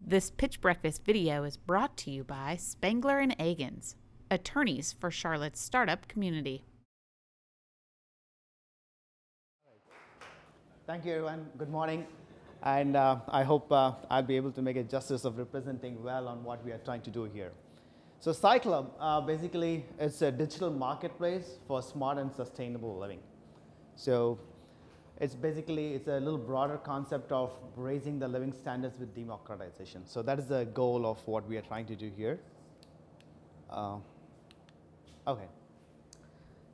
This Pitch Breakfast video is brought to you by Spangler and Agins, attorneys for Charlotte's startup community. Thank you, everyone. Good morning. And I hope I'll be able to make a justice of representing well on what we are trying to do here. So SSAYE basically is a digital marketplace for smart and sustainable living. So it's a little broader concept of raising the living standards with democratization. So that is the goal of what we are trying to do here. Okay.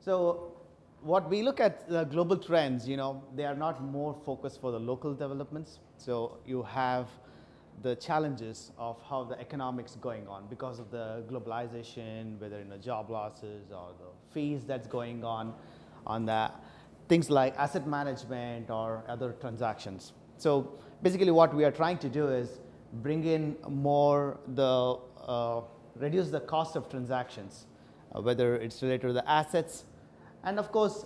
So what we look at the global trends, they are not more focused for the local developments. So you have the challenges of how the economics going on because of the globalization, whether in the job losses or the fees that's going on the things like asset management or other transactions. So basically what we are trying to do is bring in more reduce the cost of transactions, whether it's related to the assets. And of course,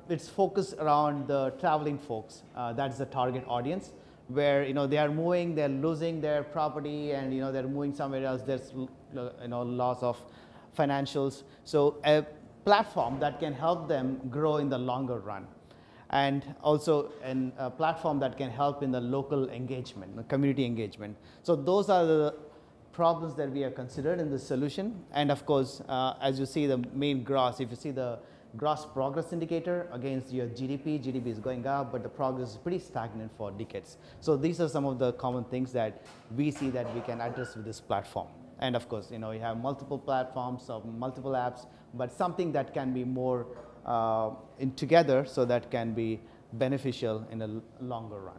it's focused around the traveling folks. That's the target audience, where they are moving, they're losing their property, and they're moving somewhere else. There's loss of financials. So a platform that can help them grow in the longer run, and also a platform that can help in the local engagement, the community engagement. So those are the problems that we have considered in the solution. And of course, as you see the main gross, if you see the gross progress indicator against your GDP is going up, but the progress is pretty stagnant for decades. So these are some of the common things that we see that we can address with this platform. And of course, you have multiple platforms or multiple apps, but something that can be more together, so that can be beneficial in a longer run.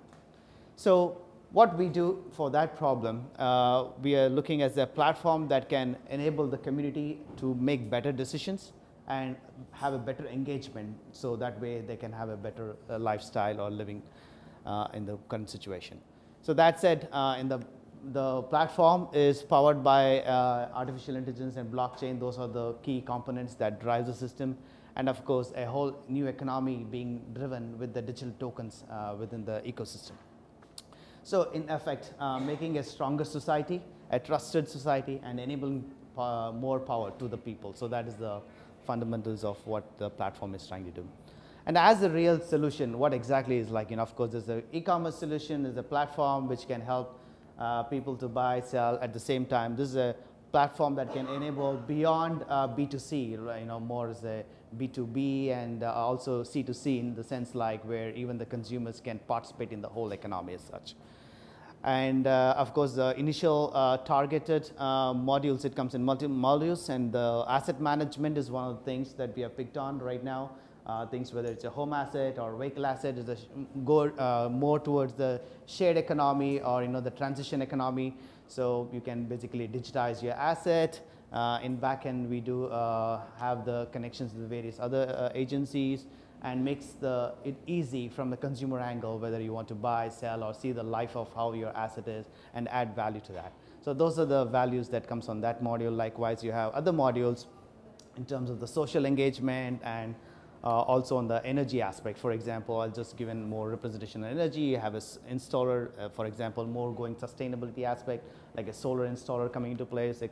So what we do for that problem, we are looking at a platform that can enable the community to make better decisions and have a better engagement, so that way they can have a better lifestyle or living in the current situation. So that said, the platform is powered by artificial intelligence and blockchain. Those are the key components that drive the system. And of course, a whole new economy being driven with the digital tokens within the ecosystem. So in effect, making a stronger society, a trusted society, and enabling more power to the people. So that is the fundamentals of what the platform is trying to do. And as a real solution, what exactly is like, of course, there's an e-commerce solution, there's a platform which can help people to buy, sell at the same time. This is a platform that can enable beyond B2C, more as a B2B and also C2C, in the sense like where even the consumers can participate in the whole economy as such. And of course, the initial targeted modules, it comes in multiple modules, and the asset management is one of the things that we have picked on right now. Things whether it's a home asset or vehicle asset is go more towards the shared economy or the transition economy. So you can basically digitize your asset. In backend, we do have the connections with various other agencies, and makes it easy from the consumer angle, whether you want to buy, sell, or see the life of how your asset is and add value to that. So those are the values that comes on that module. Likewise, you have other modules in terms of the social engagement and also on the energy aspect. For example, I'll just give in more representation on energy. You have an installer, for example, more going sustainability aspect, like a solar installer coming into place.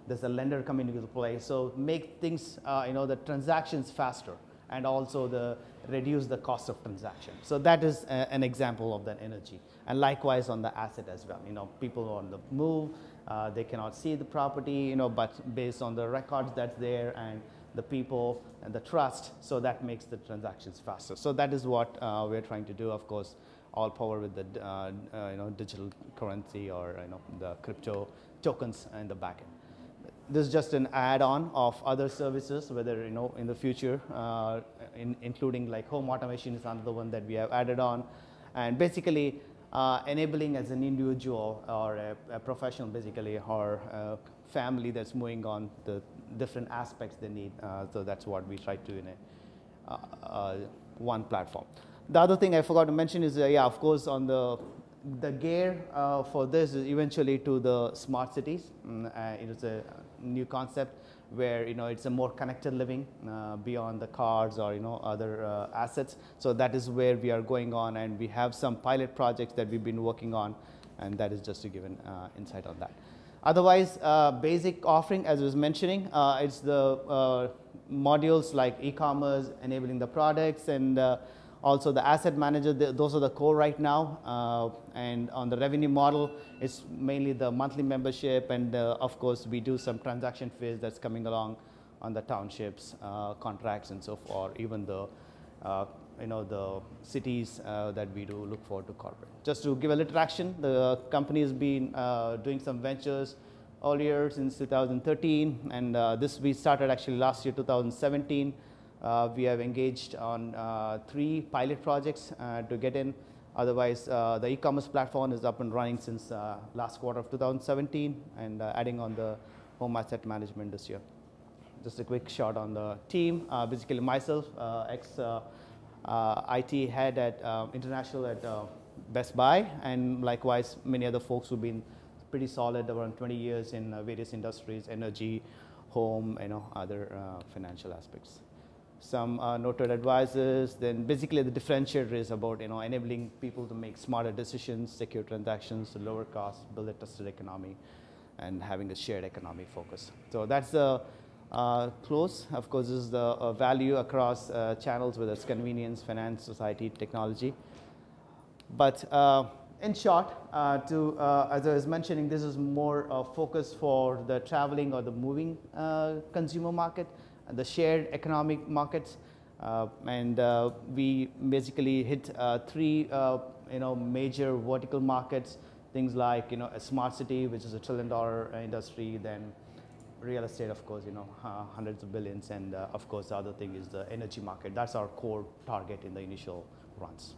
There's a lender coming into play. So make things, the transactions faster, and also reduce the cost of transaction. So that is an example of that energy. And likewise on the asset as well. People on the move, they cannot see the property, but based on the records that's there and the people and the trust, so that makes the transactions faster. So that is what we're trying to do, of course, all power with the digital currency or the crypto tokens in the backend. This is just an add-on of other services, whether in the future, including like home automation is another one that we have added on, and basically enabling as an individual or a professional, basically, or a family that's moving on the different aspects they need. So that's what we try to do in one platform. The other thing I forgot to mention is, of course, on the gear for this is eventually to the smart cities. It is a new concept where it's a more connected living beyond the cars or other assets. So that is where we are going on, and we have some pilot projects that we've been working on And that is just to give an insight on that. Otherwise, basic offering, as I was mentioning, it's the modules like e-commerce, enabling the products, and also the asset manager. Those are the core right now. And on the revenue model, it's mainly the monthly membership, and of course, we do some transaction fees that's coming along on the townships, contracts, and so forth, or even the the cities that we do look forward to corporate. Just to give a little traction, the company has been doing some ventures earlier since 2013, and this we started actually last year, 2017. We have engaged on 3 pilot projects to get in. Otherwise, the e-commerce platform is up and running since last quarter of 2017, and adding on the home asset management this year. Just a quick shot on the team. Basically myself, IT head at international at Best Buy, and likewise many other folks who've been pretty solid, around 20 years in various industries, energy, home, other financial aspects. Some noted advisors. Then basically the differentiator is about enabling people to make smarter decisions, secure transactions, lower costs, build a trusted economy, and having a shared economic focus. So that's the close. Of course, this is the value across channels, whether it's convenience, finance, society, technology. But in short, as I was mentioning, this is more focus for the traveling or the moving consumer market, the shared economic markets, and we basically hit 3 major vertical markets. Things like a smart city, which is a $1 trillion industry, then real estate, of course, hundreds of billions, and of course the other thing is the energy market. That's our core target in the initial runs.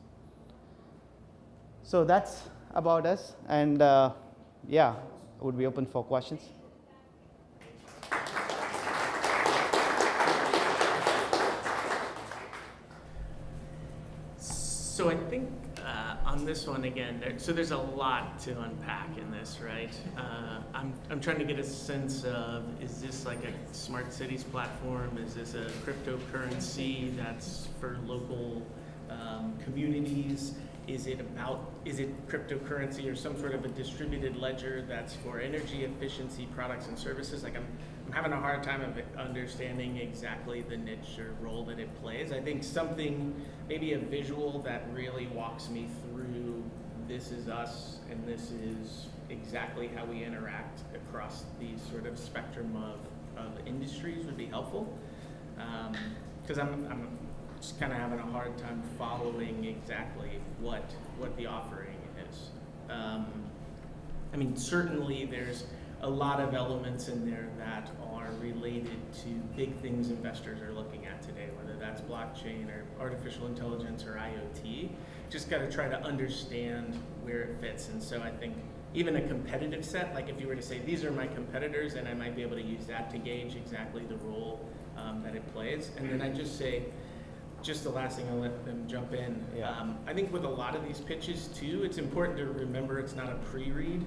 So that's about us, and yeah, would be open for questions. So I think on this one again, so there's a lot to unpack in this, right? I'm trying to get a sense of, is this like a smart cities platform? Is this a cryptocurrency that's for local communities? Is it cryptocurrency or some sort of a distributed ledger that's for energy efficiency products and services? Like I'm having a hard time of understanding exactly the niche or role that it plays. I think something, maybe a visual that really walks me through this is us and this is exactly how we interact across these sort of spectrum of industries would be helpful. Because I'm just kind of having a hard time following exactly what the offering is. I mean, certainly there's a lot of elements in there that are related to big things investors are looking at today, whether that's blockchain or artificial intelligence or IoT. Just got to try to understand where it fits. And so I think even a competitive set, like if you were to say, these are my competitors, and I might be able to use that to gauge exactly the role that it plays. And then I just say, just the last thing, I'll let them jump in. Yeah. I think with a lot of these pitches too, it's important to remember it's not a pre-read,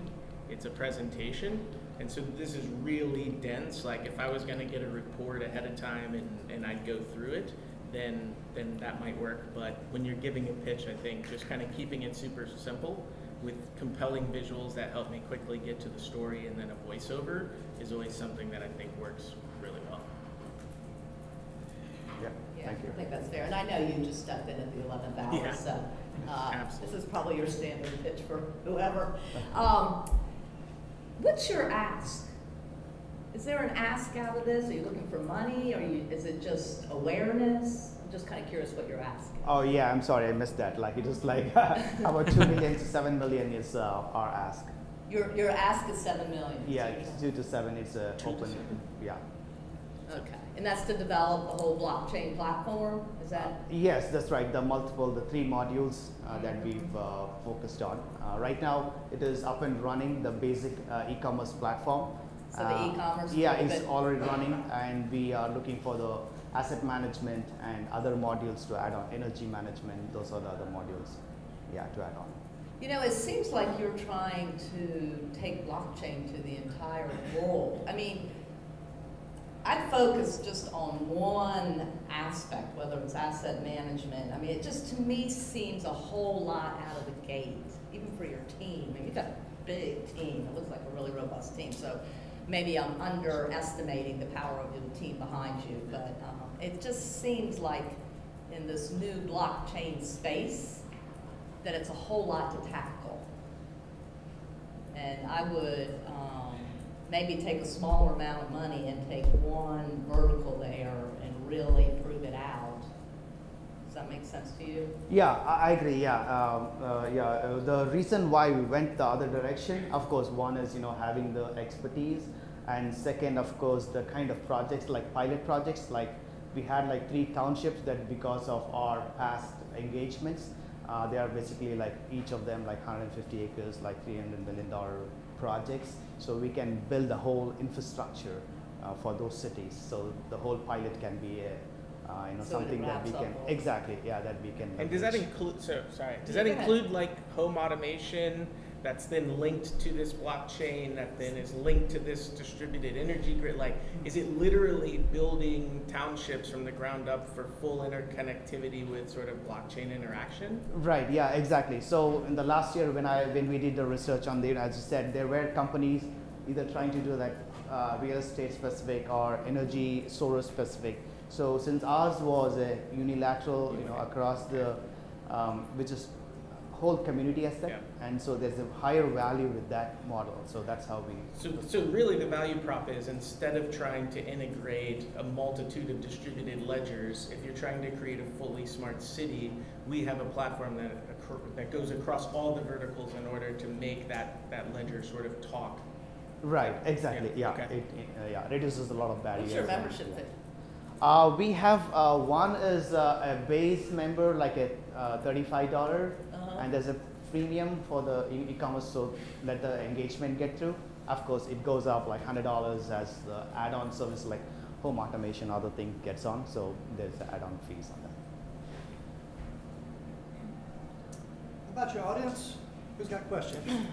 it's a presentation. And so this is really dense. Like if I was gonna get a report ahead of time and I'd go through it, then that might work. But when you're giving a pitch, I think just kind of keeping it super simple with compelling visuals that help me quickly get to the story, and then a voiceover is always something that I think works really well. Yeah, thank you. I think that's fair. And I know you just stepped in at the 11th hour, Yeah. so this is probably your standard pitch for whoever. What's your ask? Is there an ask out of this? Are you looking for money? Is it just awareness? I'm just kind of curious what you're asking. Oh yeah, I'm sorry, I missed that. Like it is like about 2 million to 7 million is our ask. Your ask is 7 million. Yeah, 2 to 7 is open. Yeah. Okay, and that's to develop the whole blockchain platform. Is that? Yes, that's right. The 3 modules that we've focused on. Right now, it is up and running, the basic e-commerce platform. So the e-commerce? Yeah, it's already running, and we are looking for the asset management and other modules to add on. Energy management, those are the other modules, yeah, to add on. You know, it seems like you're trying to take blockchain to the entire world. I mean, I'd focus just on one aspect, whether it's asset management. I mean, it just to me seems a whole lot out of the gate. even for your team, I mean, you've got a big team, it looks like a really robust team, so maybe I'm underestimating the power of the team behind you, but it just seems like in this new blockchain space that it's a whole lot to tackle. And I would maybe take a smaller amount of money and take one vertical there and really prove it out. Does that make sense to you? Yeah, I agree. Yeah, the reason why we went the other direction, of course, one is having the expertise, and second, of course, the kind of projects like pilot projects. Like we had like 3 townships that because of our past engagements, they are basically like each of them like 150 acres, like $300 million projects. So we can build the whole infrastructure for those cities. So the whole pilot can be a So something it that we wraps can up all. exactly, yeah, that we can. And does that leverage. include, does Yeah, that go ahead. include like home automation that's then linked to this blockchain that then is linked to this distributed energy grid? Like, is it literally building townships from the ground up for full interconnectivity with sort of blockchain interaction? Right. Yeah. Exactly. So in the last year, when we did the research on there, as you said, there were companies either trying to do like real estate specific or energy solar specific. So since ours was a unilateral, across the, which is whole community aspect, and so there's a higher value with that model. So that's how we. So really the value prop is, instead of trying to integrate a multitude of distributed ledgers, if you're trying to create a fully smart city, we have a platform that goes across all the verticals in order to make that ledger sort of talk. Right. Exactly. Yeah, Yeah. okay. It reduces a lot of barriers. What's your and- membership fee? We have one is a base member, like a $35, and there's a premium for the e-commerce, so let the engagement get through. Of course, it goes up like $100 as the add-on service, like home automation, other thing gets on. So there's add-on fees on that. How about your audience? Who's got questions?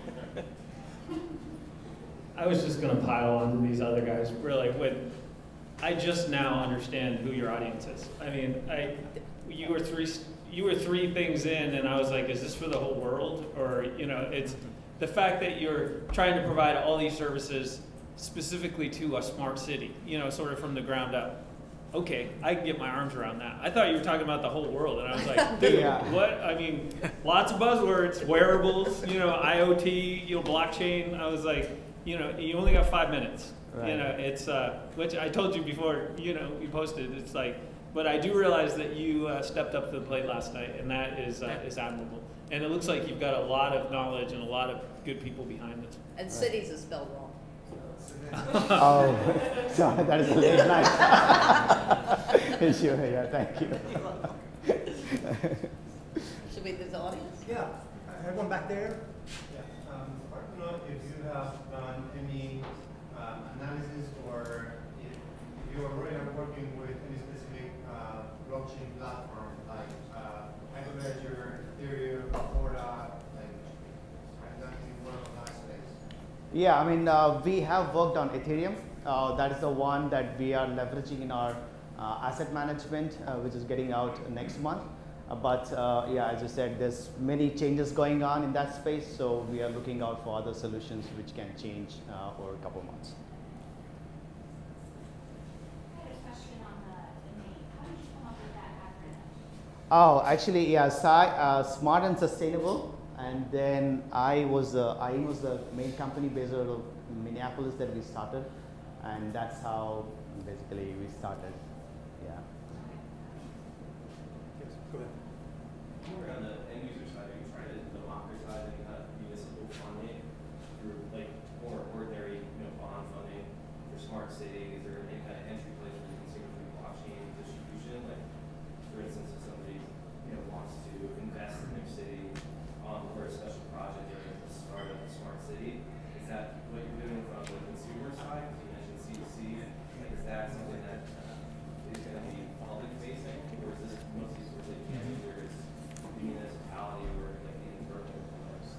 I was just going to pile on to these other guys. Really, I just now understand who your audience is. I mean, you were three things in, and I was like, is this for the whole world? Or it's the fact that you're trying to provide all these services specifically to a smart city. Sort of from the ground up. Okay, I can get my arms around that. I thought you were talking about the whole world, and I was like, dude, what? I mean, lots of buzzwords, wearables, IoT, blockchain. I was like, you only got 5 minutes. Right. It's which I told you before. You posted. It's like, but I do realize that you stepped up to the plate last night, and that is admirable. And it looks like you've got a lot of knowledge and a lot of good people behind it. And cities is spelled wrong. Oh, so that is a late night. Sure. Yeah. Thank you. Should we do the audience? Yeah, everyone back there? Yeah, I want to know if you have done any analysis or if you are working with any specific blockchain platform like Hyperledger, Ethereum, Corda, like I've done any work on that space. Yeah, I mean, we have worked on Ethereum. That is the one that we are leveraging in our asset management, which is getting out next month. Yeah, as you said, there's many changes going on in that space, so we are looking out for other solutions which can change over a couple months. I had a question on the name. How did you come up with that acronym? Oh, actually, yeah, Smart and Sustainable. And then I was the main company based out of Minneapolis that we started, and that's how basically we started. Yeah. Yes, go ahead. More on the end user side, are you trying to democratize any kind of municipal funding through like more ordinary, bond funding for smart cities, or any kind of entry place for the consumer through blockchain distribution? Like, for instance, if somebody wants to invest in their city or a special project or to start a smart city, is that what you're doing from the consumer side? You mentioned C2C. Is that something that is going to be public facing, or is this mostly sort of like users, the municipality, or like the internal players?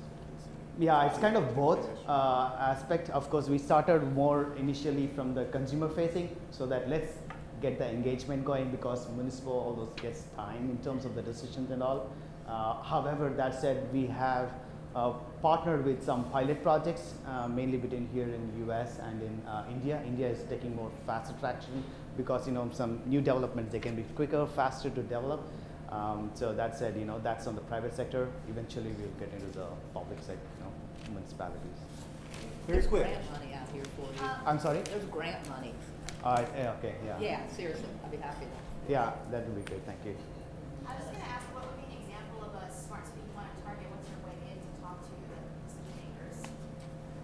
Yeah, it's kind of both aspect. Of course, we started more initially from the consumer facing, so that let's get the engagement going, because municipal always gets time in terms of the decisions and all. However, that said, we have partnered with some pilot projects, mainly between here in the US and in India. India is taking more faster traction because some new developments, they can be quicker, faster to develop. So that said, that's on the private sector. Eventually, we'll get into the public sector, municipalities. Very quick. There's grant money out here for you. I'm sorry? There's grant money. Okay, yeah. Yeah, seriously, I'd be happy to. Yeah, that would be great. Thank you. I was going to ask, what would be an example of a smart city you want to target? What's your way in to talk to the decision makers?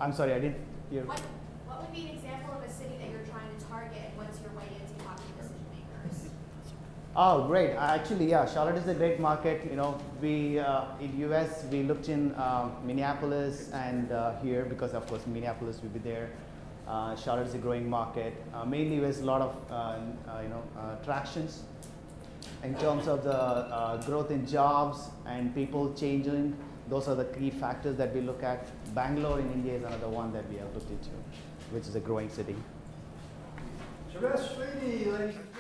I'm sorry, I didn't hear. What would be an example of a city that you're trying to target, and what's your way in to talk to decision makers? Oh, great. Actually, yeah, Charlotte is a great market. We in US, we looked in Minneapolis and here because, of course, Minneapolis will be there. Charlotte is a growing market. Mainly with a lot of tractions in terms of the growth in jobs and people changing. Those are the key factors that we look at. Bangalore in India is another one that we have looked into, which is a growing city. Suresh Sweety, ladies and